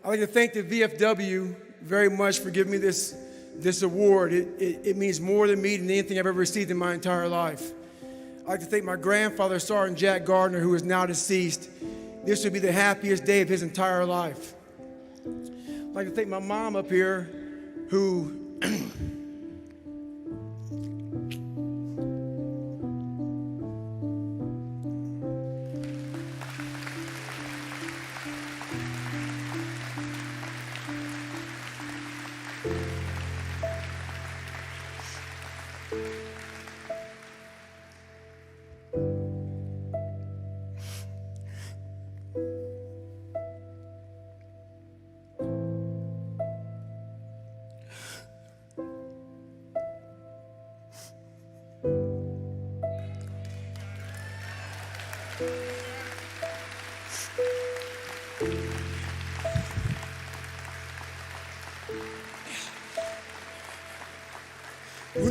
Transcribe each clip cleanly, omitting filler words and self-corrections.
I'd like to thank the VFW very much for giving me this award. It means more to me than anything I've ever received in my entire life. I'd like to thank my grandfather, Sergeant Jack Gardner, who is now deceased. This would be the happiest day of his entire life. I'd like to thank my mom up here, who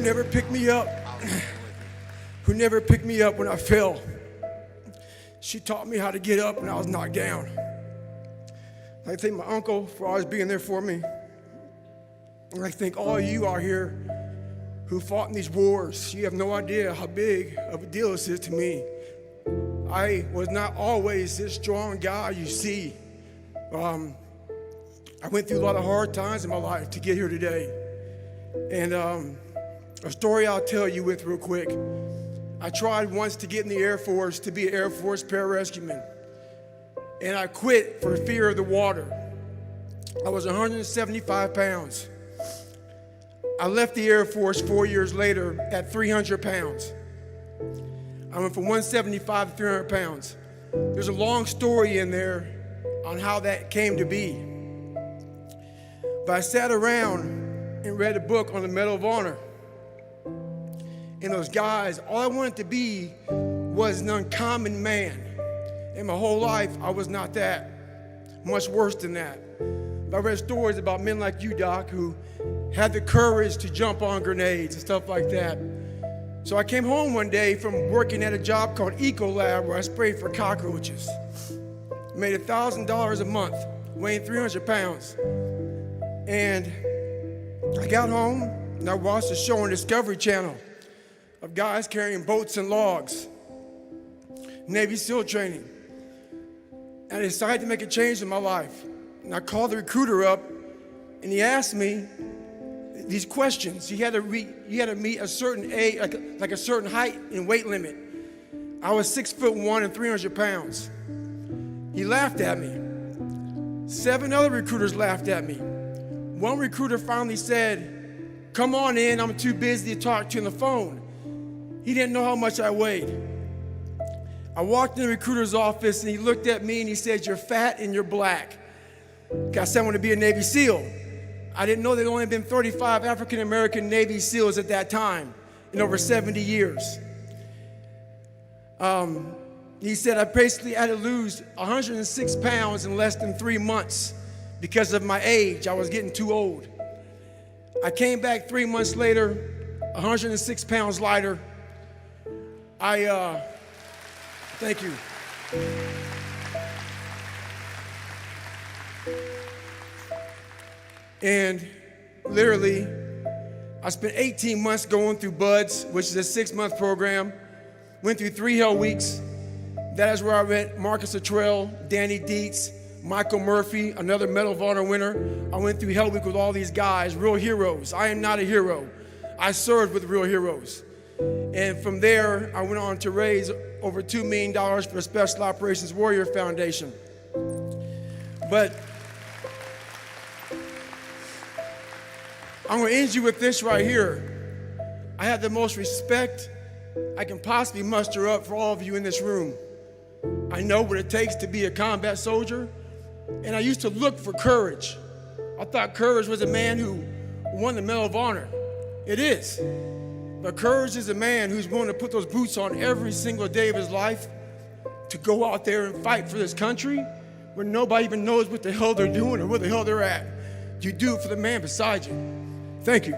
never picked me up, who never picked me up when I fell. She taught me how to get up when I was knocked down. I'd like to thank my uncle for always being there for me. I'd like to thank all of you out here who fought in these wars. You have no idea how big of a deal this is to me. I was not always this strong guy you see. I went through a lot of hard times in my life to get here today. And a story I'll tell you with real quick. I tried once to get in the Air Force to be an Air Force pararescueman. And I quit for fear of the water. I was 175 pounds. I left the Air Force 4 years later at 300 pounds. I went from 175 to 300 pounds. There's a long story in there on how that came to be. But I sat around and read a book on the Medal of Honor. And those guys, all I wanted to be was an uncommon man. And my whole life, I was not that. Much worse than that. But I read stories about men like you, Doc, who had the courage to jump on grenades and stuff like that. So I came home one day from working at a job called Ecolab, where I sprayed for cockroaches. Made $1,000 a month, weighing 300 pounds. And I got home and I watched a show on Discovery Channel of guys carrying boats and logs, Navy SEAL training. And I decided to make a change in my life. And I called the recruiter up and he asked me these questions. He had to meet a certain age, like a certain height and weight limit. I was 6'1" and 300 pounds. He laughed at me. 7 other recruiters laughed at me. One recruiter finally said, "Come on in, I'm too busy to talk to you on the phone." He didn't know how much I weighed. I walked in the recruiter's office and he looked at me and he said, "You're fat and you're black." I said I want to be a Navy SEAL. I didn't know there'd only been 35 African-American Navy SEALs at that time in over 70 years. He said I basically had to lose 106 pounds in less than 3 months because of my age. I was getting too old. I came back 3 months later, 106 pounds lighter. Thank you. And literally, I spent 18 months going through BUDS, which is a 6-month program. Went through 3 hell weeks. That is where I met Marcus Luttrell, Danny Dietz, Michael Murphy, another Medal of Honor winner. I went through hell week with all these guys, real heroes. I am not a hero. I served with real heroes. And from there, I went on to raise over $2 million for the Special Operations Warrior Foundation. But I'm going to end you with this right here. I have the most respect I can possibly muster up for all of you in this room. I know what it takes to be a combat soldier, and I used to look for courage. I thought courage was a man who won the Medal of Honor. It is. But courage is a man who's willing to put those boots on every single day of his life to go out there and fight for this country where nobody even knows what the hell they're doing or where the hell they're at. You do it for the man beside you. Thank you.